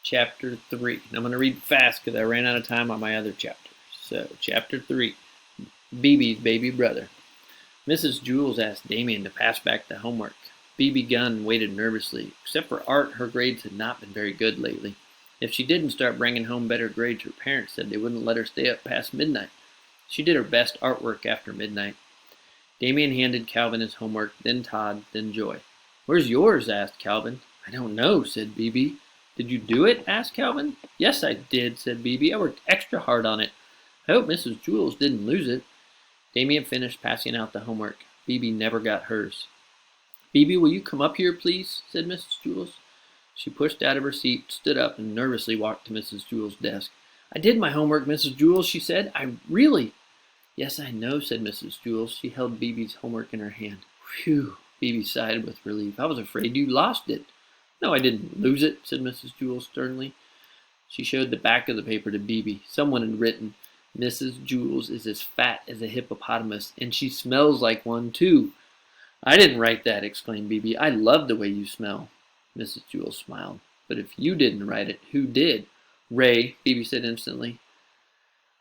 Chapter 3. And I'm going to read fast because I ran out of time on my other chapters. So, Chapter 3. BB's baby brother. Mrs. Jules asked Damien to pass back the homework. BB Gunn waited nervously. Except for art, her grades had not been very good lately. If she didn't start bringing home better grades, her parents said they wouldn't let her stay up past midnight. She did her best artwork after midnight. Damien handed Calvin his homework, then Todd, then Joy. "Where's yours?" asked Calvin. "I don't know," said BB. "Did you do it?" asked Calvin. "Yes, I did," said BB. "I worked extra hard on it. I hope Mrs. Jules didn't lose it." Damien finished passing out the homework. BB never got hers. "BB, will you come up here, please?" said Mrs. Jules. She pushed out of her seat, stood up, and nervously walked to Mrs. Jules' desk. "I did my homework, Mrs. Jules," she said. "I really—" "Yes, I know," said Mrs. Jules. She held BB's homework in her hand. "Phew," BB sighed with relief. "I was afraid you lost it." "No, I didn't lose it," said Mrs. Jules sternly. She showed the back of the paper to BB. Someone had written, "Mrs. Jules is as fat as a hippopotamus, and she smells like one, too." "I didn't write that," exclaimed BB. "I love the way you smell." Mrs. Jules smiled. "But if you didn't write it, who did?" "Ray," BB said instantly.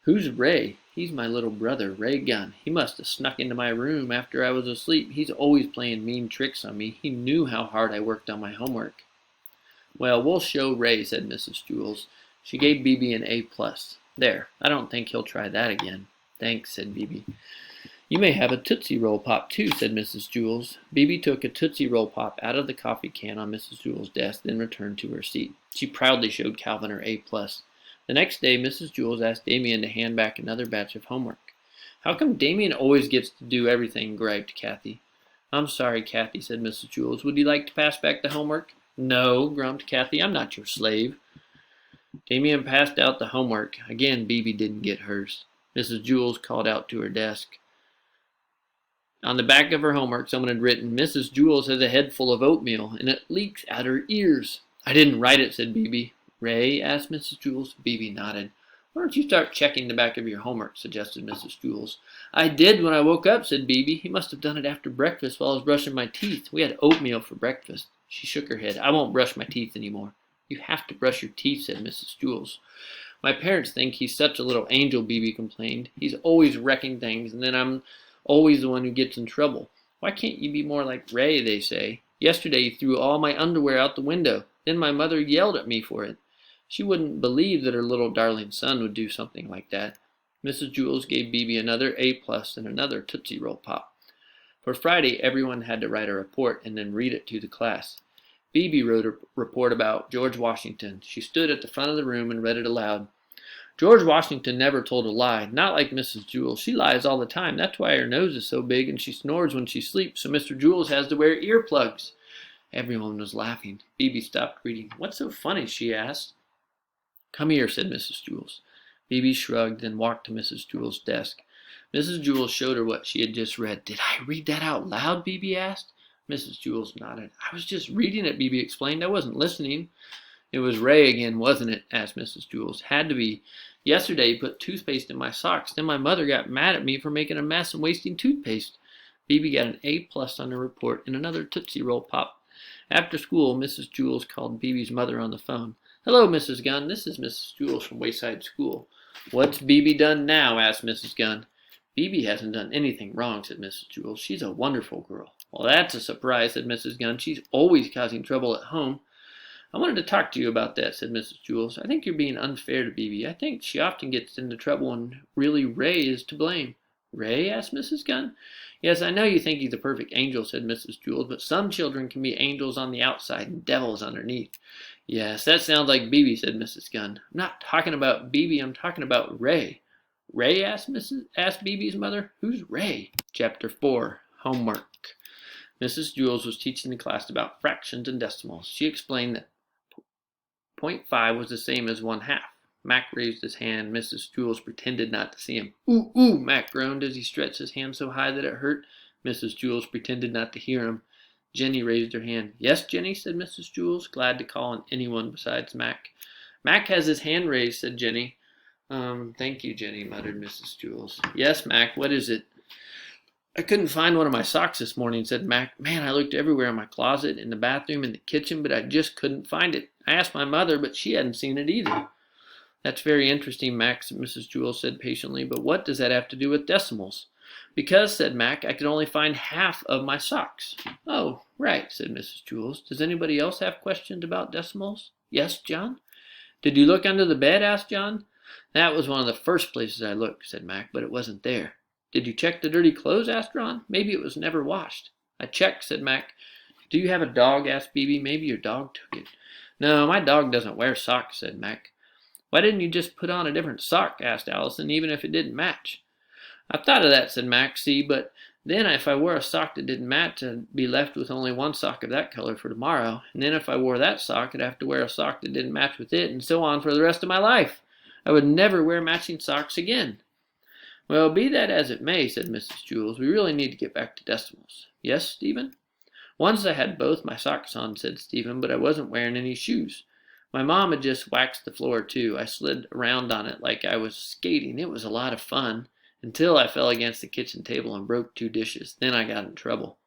"Who's Ray?" "He's my little brother, Ray Gunn. He must have snuck into my room after I was asleep. He's always playing mean tricks on me. He knew how hard I worked on my homework." "Well, we'll show Ray," said Mrs. Jules. She gave BB an A+. "There, I don't think he'll try that again." "Thanks," said BB. "You may have a Tootsie Roll Pop, too," said Mrs. Jules. BB took a Tootsie Roll Pop out of the coffee can on Mrs. Jules' desk, then returned to her seat. She proudly showed Calvin her A+. The next day, Mrs. Jules asked Damien to hand back another batch of homework. "How come Damien always gets to do everything?" griped Kathy. "I'm sorry, Kathy," said Mrs. Jules. "Would you like to pass back the homework?" "No," grumped Kathy. "I'm not your slave." Damien passed out the homework. Again, BB didn't get hers. Mrs. Jules called out to her desk. On the back of her homework, someone had written, "Mrs. Jules has a head full of oatmeal, and it leaks out her ears." "I didn't write it," said BB. "Ray?" asked Mrs. Jules. BB nodded. "Why don't you start checking the back of your homework?" suggested Mrs. Jules. "I did when I woke up," said BB. "He must have done it after breakfast while I was brushing my teeth. We had oatmeal for breakfast." She shook her head. "I won't brush my teeth anymore." "You have to brush your teeth," said Mrs. Jules. "My parents think he's such a little angel," BB complained. "He's always wrecking things, and then I'm always the one who gets in trouble. Why can't you be more like Ray, they say. Yesterday he threw all my underwear out the window. Then my mother yelled at me for it. She wouldn't believe that her little darling son would do something like that." Mrs. Jules gave BB another A+ and another Tootsie Roll Pop. For Friday, everyone had to write a report and then read it to the class. BB wrote a report about George Washington. She stood at the front of the room and read it aloud. "George Washington never told a lie, not like Mrs. Jules. She lies all the time. That's why her nose is so big and she snores when she sleeps, so Mr. Jules has to wear earplugs." Everyone was laughing. BB stopped reading. "What's so funny?" she asked. "Come here," said Mrs. Jules. BB shrugged and walked to Mrs. Jules' desk. Mrs. Jules showed her what she had just read. "Did I read that out loud?" BB asked. Mrs. Jules nodded. "I was just reading it," BB explained. "I wasn't listening." "It was Ray again, wasn't it?" asked Mrs. Jules. "Had to be. Yesterday he put toothpaste in my socks. Then my mother got mad at me for making a mess and wasting toothpaste." BB got an A+ on her report and another Tootsie Roll Pop. After school, Mrs. Jules called BB's mother on the phone. "Hello, Mrs. Gunn. This is Mrs. Jules from Wayside School." "What's BB done now?" asked Mrs. Gunn. "BB hasn't done anything wrong," said Mrs. Jules. "She's a wonderful girl." "Well, that's a surprise," said Mrs. Gunn. "She's always causing trouble at home." "I wanted to talk to you about that," said Mrs. Jules. "I think you're being unfair to BB. I think she often gets into trouble and really Ray is to blame." "Ray?" asked Mrs. Gunn. "Yes, I know you think he's a perfect angel," said Mrs. Jules, "but some children can be angels on the outside and devils underneath." "Yes, that sounds like BB," said Mrs. Gunn. "I'm not talking about BB, I'm talking about Ray." "Ray?" asked BB's mother. "Who's Ray?" Chapter 4. Homework. Mrs. Jules was teaching the class about fractions and decimals. She explained that .5 was the same as 1/2. Mac raised his hand. Mrs. Jules pretended not to see him. "Ooh, ooh," Mac groaned as he stretched his hand so high that it hurt. Mrs. Jules pretended not to hear him. Jenny raised her hand. "Yes, Jenny," said Mrs. Jules, glad to call on anyone besides Mac. "Mac has his hand raised," said Jenny. Thank you, Jenny," muttered Mrs. Jules. "Yes, Mac, what is it?" "I couldn't find one of my socks this morning," said Mac. "Man, I looked everywhere in my closet, in the bathroom, in the kitchen, but I just couldn't find it. I asked my mother, but she hadn't seen it either. That's very interesting, Max, Mrs. Jewls said patiently, but what does that have to do with decimals? Because, said Mac, I could only find half of my socks. Oh, right, said Mrs. Jewls. Does anybody else have questions about decimals? Yes, John? Did you look under the bed? Asked John. That was one of the first places I looked, said Mac, but it wasn't there. Did you check the dirty clothes? Asked Ron. Maybe it was never washed. I checked, said Mac. Do you have a dog? Asked Beebe. Maybe your dog took it. No, my dog doesn't wear socks, said Mac. Why didn't you just put on a different sock? Asked Allison, even if it didn't match. I thought of that, said Mac, see, but then if I wore a sock that didn't match, I'd be left with only one sock of that color for tomorrow. And then if I wore that sock, I'd have to wear a sock that didn't match with it, and so on for the rest of my life. I would never wear matching socks again. Well, be that as it may, said Mrs. Jewls, we really need to get back to decimals. Yes, Stephen? Once I had both my socks on, said Stephen, but I wasn't wearing any shoes. My mom had just waxed the floor, too. I slid around on it like I was skating. It was a lot of fun. Until I fell against the kitchen table and broke 2 dishes. Then I got in trouble.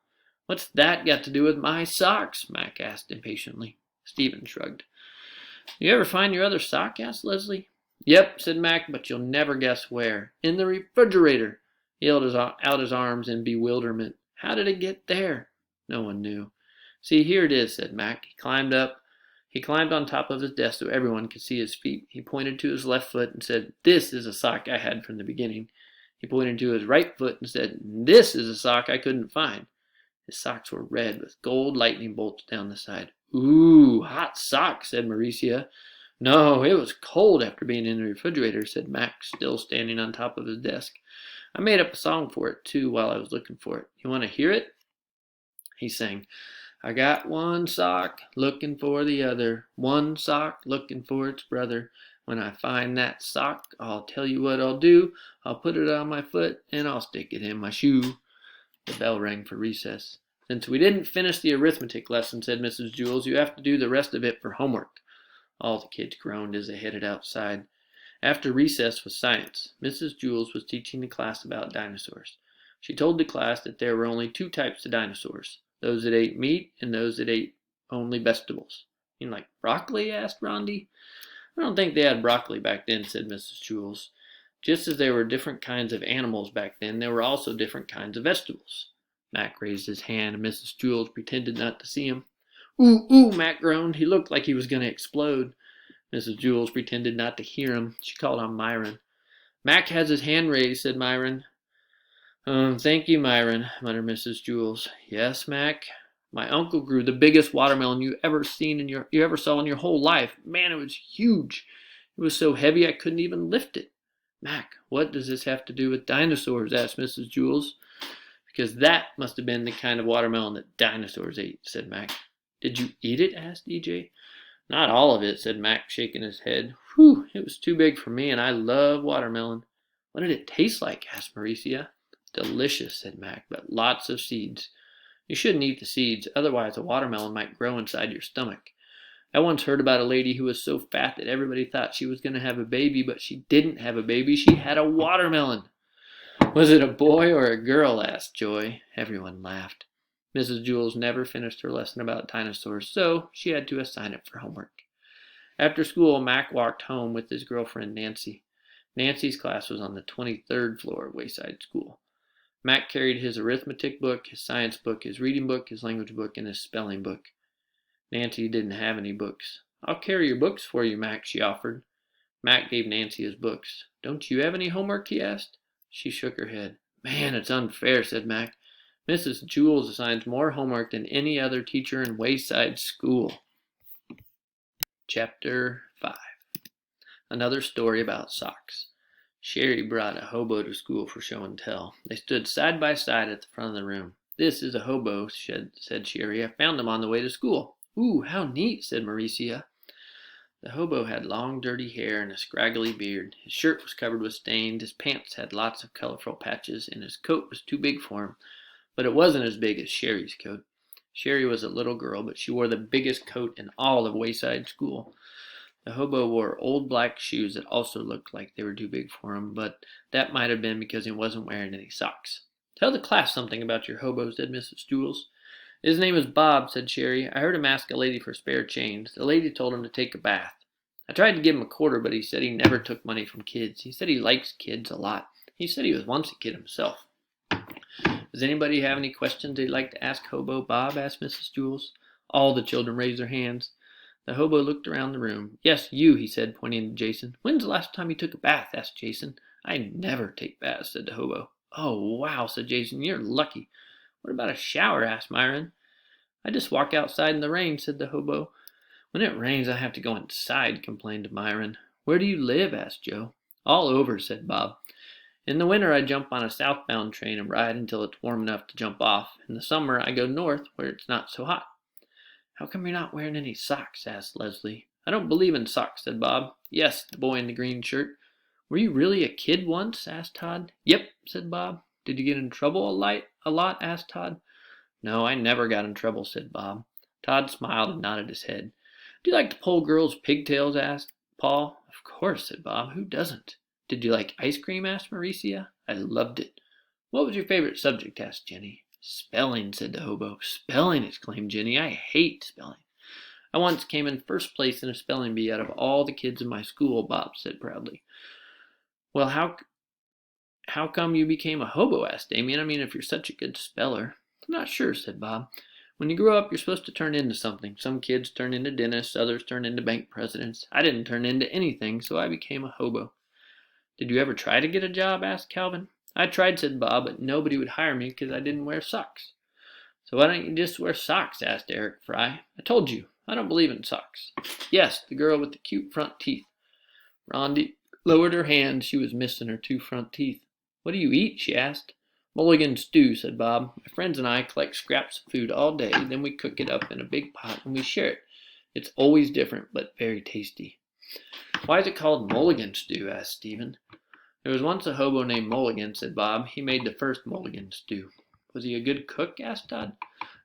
What's that got to do with my socks? Mac asked impatiently. Stephen shrugged. You ever find your other sock? Asked Leslie. Yep, said Mac, but you'll never guess where. In the refrigerator. He held out his arms in bewilderment. How did it get there? No one knew. See, here it is, said Mac. He climbed on top of his desk so everyone could see his feet. He pointed to his left foot and said, This is a sock I had from the beginning. He pointed to his right foot and said, This is a sock I couldn't find. His socks were red with gold lightning bolts down the side. Ooh, hot sock, said Mauricia. No, it was cold after being in the refrigerator, said Max, still standing on top of his desk. I made up a song for it, too, while I was looking for it. You want to hear it? He sang, I got one sock, looking for the other, one sock, looking for its brother. When I find that sock, I'll tell you what I'll do. I'll put it on my foot, and I'll stick it in my shoe. The bell rang for recess. Since we didn't finish the arithmetic lesson, said Mrs. Jewls, you have to do the rest of it for homework. All the kids groaned as they headed outside. After recess was science. Mrs. Jewls was teaching the class about dinosaurs. She told the class that there were only 2 types of dinosaurs, those that ate meat and those that ate only vegetables. You like broccoli? Asked Rondi. I don't think they had broccoli back then, said Mrs. Jewls. Just as there were different kinds of animals back then, there were also different kinds of vegetables. Mac raised his hand, and Mrs. Jewls pretended not to see him. Ooh, ooh, Mac groaned. He looked like he was going to explode. Mrs. Jewls pretended not to hear him. She called on Myron. Mac has his hand raised, said Myron. Thank you, Myron, muttered Mrs. Jewls. Yes, Mac? My uncle grew the biggest watermelon you ever saw in your whole life. Man, it was huge. It was so heavy I couldn't even lift it. Mac, what does this have to do with dinosaurs? Asked Mrs. Jewls. Because that must have been the kind of watermelon that dinosaurs ate, said Mac. Did you eat it? Asked EJ. Not all of it, said Mac, shaking his head. Whew, it was too big for me, and I love watermelon. What did it taste like? Asked Mauricia. Delicious, said Mac, but lots of seeds. You shouldn't eat the seeds, otherwise a watermelon might grow inside your stomach. I once heard about a lady who was so fat that everybody thought she was going to have a baby, but she didn't have a baby. She had a watermelon. Was it a boy or a girl? Asked Joy. Everyone laughed. Mrs. Jewls never finished her lesson about dinosaurs, so she had to assign it for homework. After school, Mac walked home with his girlfriend Nancy. Nancy's class was on the 23rd floor of Wayside School. Mac carried his arithmetic book, his science book, his reading book, his language book, and his spelling book. Nancy didn't have any books. I'll carry your books for you, Mac, she offered. Mac gave Nancy his books. Don't you have any homework? He asked. She shook her head. Man, it's unfair, said Mac. Mrs. Jewls assigns more homework than any other teacher in Wayside School. Chapter 5. Another story about socks. Sherry brought a hobo to school for show and tell. They stood side by side at the front of the room. This is a hobo, said Sherry. I found him on the way to school. Ooh, how neat, said Mauricia. The hobo had long, dirty hair and a scraggly beard. His shirt was covered with stains, his pants had lots of colorful patches, and his coat was too big for him. But it wasn't as big as Sherry's coat. Sherry was a little girl, but she wore the biggest coat in all of Wayside School. The hobo wore old black shoes that also looked like they were too big for him, but that might have been because he wasn't wearing any socks. Tell the class something about your hobo, said Mrs. Jewls. His name is Bob, said Sherry. I heard him ask a lady for spare change. The lady told him to take a bath. I tried to give him a quarter, but he said he never took money from kids. He said he likes kids a lot. He said he was once a kid himself. Does anybody have any questions they'd like to ask Hobo Bob? Asked Mrs. Jules. All the children raised their hands. The hobo looked around the room. Yes, you, he said, pointing to Jason. When's the last time you took a bath? Asked Jason. I never take baths, said the hobo. Oh, wow, said Jason. You're lucky. What about a shower? Asked Myron. I just walk outside in the rain, said the hobo. When it rains, I have to go inside, complained Myron. Where do you live? Asked Joe. All over, said Bob. In the winter, I jump on a southbound train and ride until it's warm enough to jump off. In the summer, I go north where it's not so hot. How come you're not wearing any socks? Asked Leslie. I don't believe in socks, said Bob. Yes, the boy in the green shirt. Were you really a kid once? Asked Todd. Yep, said Bob. Did you get in trouble a lot? Asked Todd. No, I never got in trouble, said Bob. Todd smiled and nodded his head. Do you like to pull girls' pigtails? Asked Paul. Of course, said Bob. Who doesn't? Did you like ice cream? Asked Mauricia. I loved it. What was your favorite subject? Asked Jenny. Spelling, said the hobo. Spelling, exclaimed Jenny. I hate spelling. I once came in first place in a spelling bee out of all the kids in my school, Bob said proudly. Well, how come you became a hobo? Asked Damien. I mean, if you're such a good speller. I'm not sure, said Bob. When you grow up, you're supposed to turn into something. Some kids turn into dentists, others turn into bank presidents. I didn't turn into anything, so I became a hobo. Did you ever try to get a job? Asked Calvin. I tried, said Bob, but nobody would hire me because I didn't wear socks. So why don't you just wear socks? Asked Eric Fry. I told you, I don't believe in socks. Yes, the girl with the cute front teeth. Rondi lowered her hand. She was missing her 2 front teeth. What do you eat? She asked. Mulligan stew, said Bob. My friends and I collect scraps of food all day, then we cook it up in a big pot and we share it. It's always different, but very tasty. Why is it called Mulligan stew? Asked Stephen. There was once a hobo named Mulligan, said Bob. He made the first Mulligan stew. Was he a good cook? Asked Todd.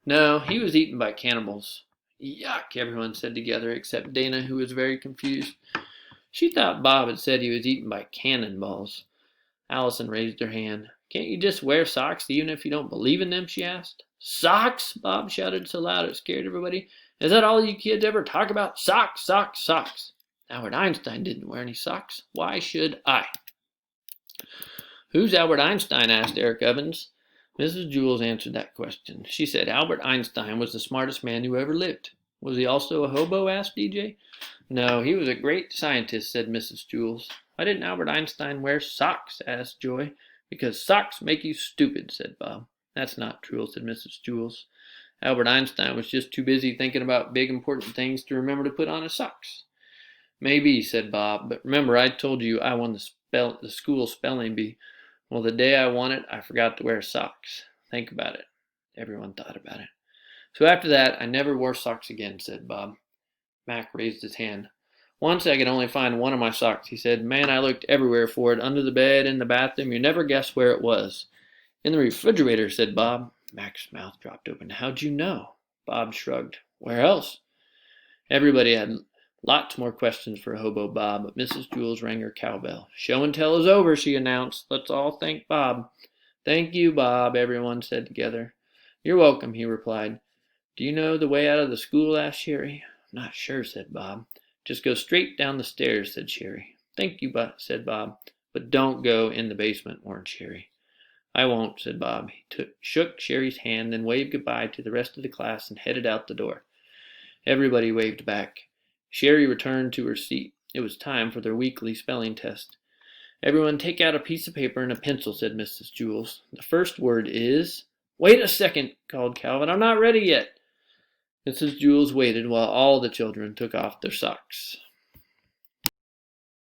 No, he was eaten by cannibals. Yuck, everyone said together, except Dana, who was very confused. She thought Bob had said he was eaten by cannonballs. Allison raised her hand. Can't you just wear socks even if you don't believe in them? She asked. Socks? Bob shouted so loud it scared everybody. Is that all you kids ever talk about? Socks, socks, socks. Albert Einstein didn't wear any socks. Why should I? Who's Albert Einstein? Asked Eric Evans. Mrs. Jules answered that question. She said Albert Einstein was the smartest man who ever lived. Was he also a hobo? Asked DJ. No, he was a great scientist, said Mrs. Jules. Why didn't Albert Einstein wear socks? Asked Joy. Because socks make you stupid, said Bob. That's not true, said Mrs. Jules. Albert Einstein was just too busy thinking about big important things to remember to put on his socks. Maybe, said Bob, but remember I told you I won the school spelling bee. Well, the day I won it, I forgot to wear socks. Think about it. Everyone thought about it. So after that, I never wore socks again, said Bob. Mac raised his hand. Once I could only find one of my socks, he said. Man, I looked everywhere for it, under the bed, in the bathroom. You never guess where it was. In the refrigerator, said Bob. Mac's mouth dropped open. How'd you know? Bob shrugged. Where else? Everybody had lots more questions for Hobo Bob, but Mrs. Jules rang her cowbell. Show and tell is over, she announced. Let's all thank Bob. Thank you, Bob, everyone said together. You're welcome, he replied. Do you know the way out of the school? Asked Sherry. I'm not sure, said Bob. Just go straight down the stairs, said Sherry. Thank you, said Bob. But don't go in the basement, warned Sherry. I won't, said Bob. He shook Sherry's hand, then waved goodbye to the rest of the class and headed out the door. Everybody waved back. Sherry returned to her seat. It was time for their weekly spelling test. Everyone take out a piece of paper and a pencil, said Mrs. Jules. The first word is... Wait a second, called Calvin. I'm not ready yet. Mrs. Jules waited while all the children took off their socks.